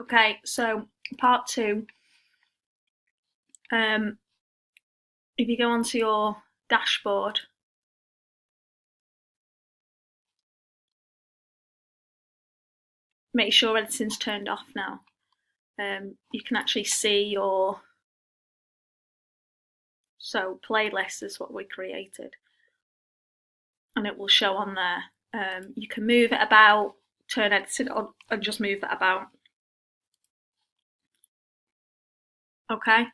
Okay, so part two. If you go onto your dashboard, make sure everything's turned off now. You can actually see your playlist is what we created, and it will show on there. You can move it about, turn editing on, and just move that about. Okay.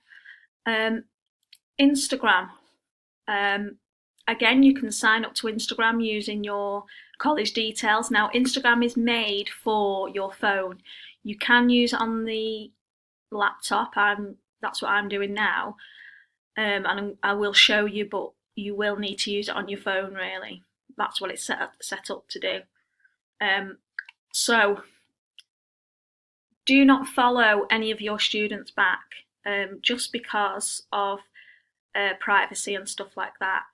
Instagram. Um, Again, you can sign up to Instagram using your college details. Now, Instagram is made for your phone. You can use it on the laptop. That's what I'm doing now, and I will show you. But you will need to use it on your phone. Really, that's what it's set up to do. So, do not follow any of your students back, just because of privacy and stuff like that.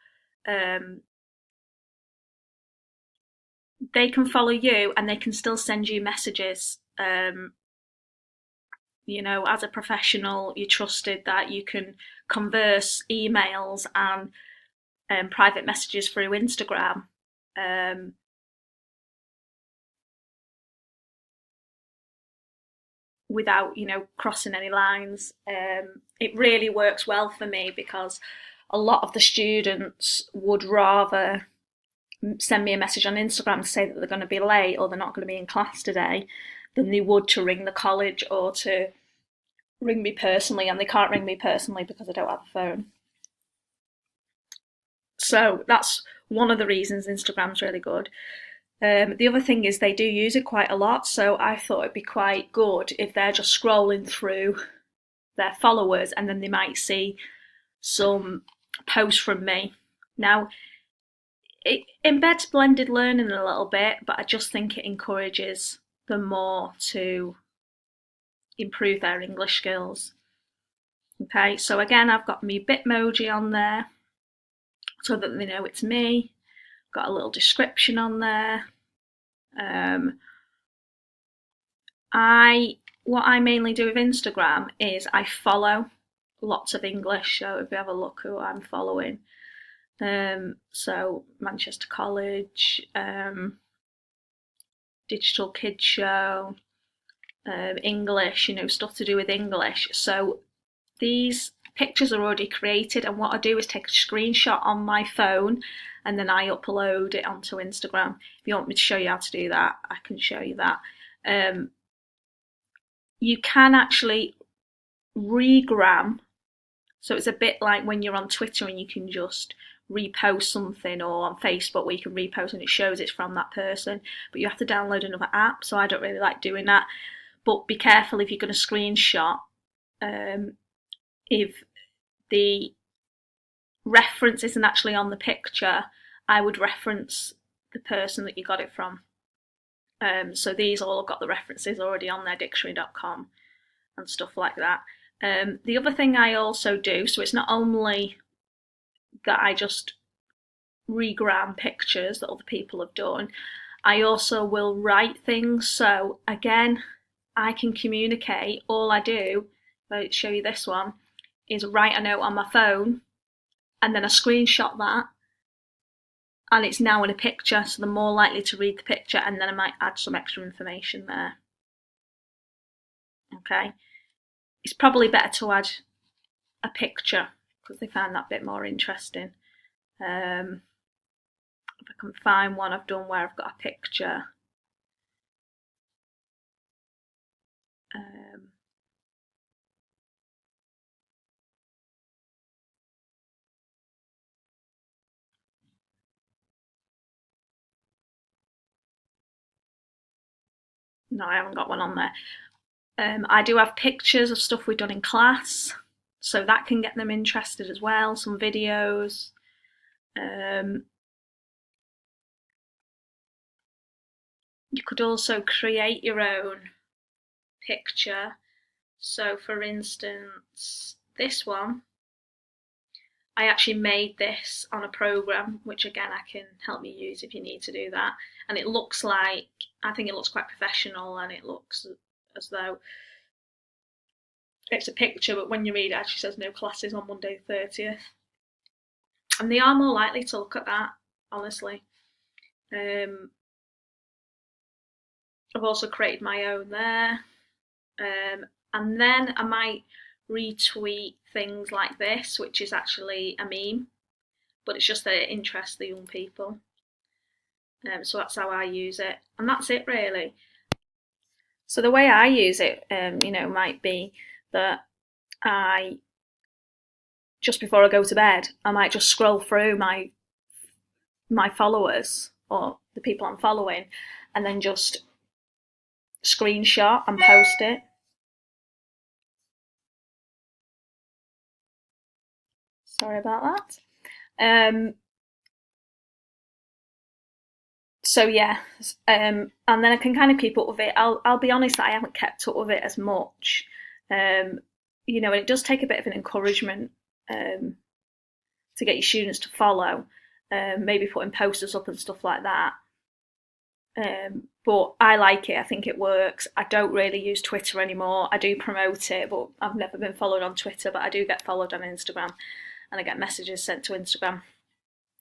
They can follow you and they can still send you messages. As a professional, you're trusted that you can converse emails and private messages through Instagram. Without crossing any lines. It really works well for me because a lot of the students would rather send me a message on Instagram to say that they're going to be late or they're not going to be in class today than they would to ring the college or to ring me personally, and they can't ring me personally because I don't have a phone. So that's one of the reasons Instagram's really good. The other thing is they do use it quite a lot, so I thought it'd be quite good if they're just scrolling through their followers and then they might see some posts from me. Now, it embeds blended learning a little bit, but I just think it encourages them more to improve their English skills. Okay, so again, I've got my Bitmoji on there so that they know it's me. Got a little description on there. What I mainly do with Instagram is I follow lots of English. So if you have a look who I'm following, so Manchester College, Digital Kids Show, English, stuff to do with English. So these pictures are already created, and what I do is take a screenshot on my phone and then I upload it onto Instagram. If you want me to show you how to do that, I can show you that. You can actually regram, so it's a bit like when you're on Twitter and you can just repost something, or on Facebook where you can repost and it shows it's from that person, but you have to download another app, so I don't really like doing that. But be careful if you're going to screenshot, if the reference isn't actually on the picture, I would reference the person that you got it from. So these all have got the references already on their dictionary.com and stuff like that. The other thing I also do, so it's not only that I just regram pictures that other people have done, I also will write things. So again, I can communicate. All I do, if I show you this one, is write a note on my phone and then I screenshot that, and it's now in a picture, so they're more likely to read the picture, and then I might add some extra information there. Okay, it's probably better to add a picture because they find that bit more interesting. If I can find one I've done where I've got a picture. No, I haven't got one on there. I do have pictures of stuff we've done in class, so that can get them interested as well. Some videos. You could also create your own picture. So, for instance, this one, I actually made this on a program, which again I can help you use if you need to do that. And it looks like, I think it looks quite professional, and it looks as though it's a picture, but when you read it, it actually says no classes on Monday the 30th. And they are more likely to look at that, honestly. I've also created my own there. And then I might retweet things like this, which is actually a meme, but it's just that it interests the young people. So that's how I use it, and that's it really. So the way I use it, might be that I, just before I go to bed, I might just scroll through my followers or the people I'm following, and then just screenshot and post it. Sorry about that. So yeah, and then I can kind of keep up with it. I'll be honest that I haven't kept up with it as much. And it does take a bit of an encouragement to get your students to follow, maybe putting posters up and stuff like that. But I like it. I think it works. I don't really use Twitter anymore. I do promote it, but I've never been followed on Twitter, but I do get followed on Instagram, and I get messages sent to Instagram.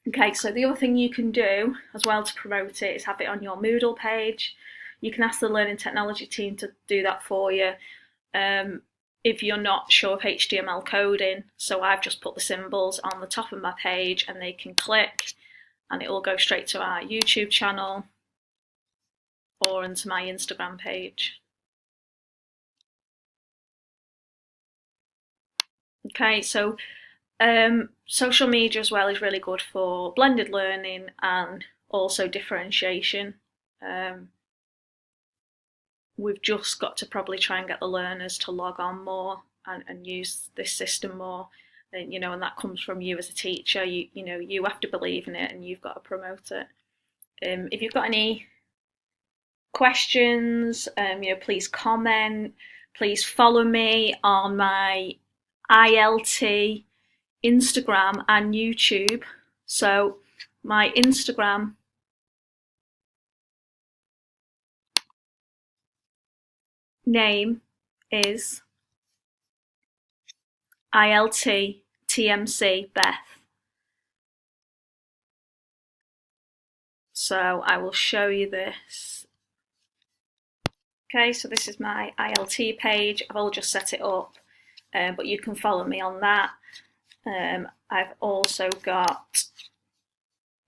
Okay, so the other thing you can do as well to promote it is have it on your Moodle page. You can ask the Learning Technology team to do that for you if you're not sure of HTML coding. So I've just put the symbols on the top of my page, and they can click and it will go straight to our YouTube channel or into my Instagram page. Okay, so social media as well is really good for blended learning and also differentiation. We've just got to probably try and get the learners to log on more and use this system more. And that comes from you as a teacher. You have to believe in it, and you've got to promote it. If you've got any questions, please comment. Please follow me on my ILT Instagram and YouTube. So my Instagram name is ILT TMC Beth. So I will show you this. Okay, so this is my ILT page. I've all just set it up, but you can follow me on that. I've also got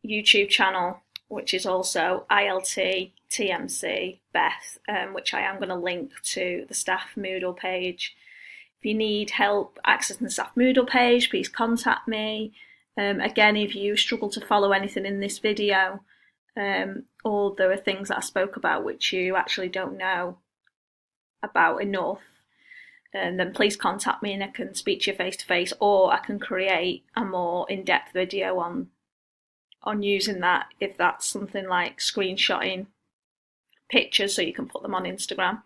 YouTube channel, which is also ILT TMC Beth, which I am going to link to the staff Moodle page. If you need help accessing the staff Moodle page, please contact me. Again, if you struggle to follow anything in this video, or there are things that I spoke about which you actually don't know about enough, then please contact me and I can speak to you face to face, or I can create a more in-depth video on using that, if that's something like screenshotting pictures so you can put them on Instagram.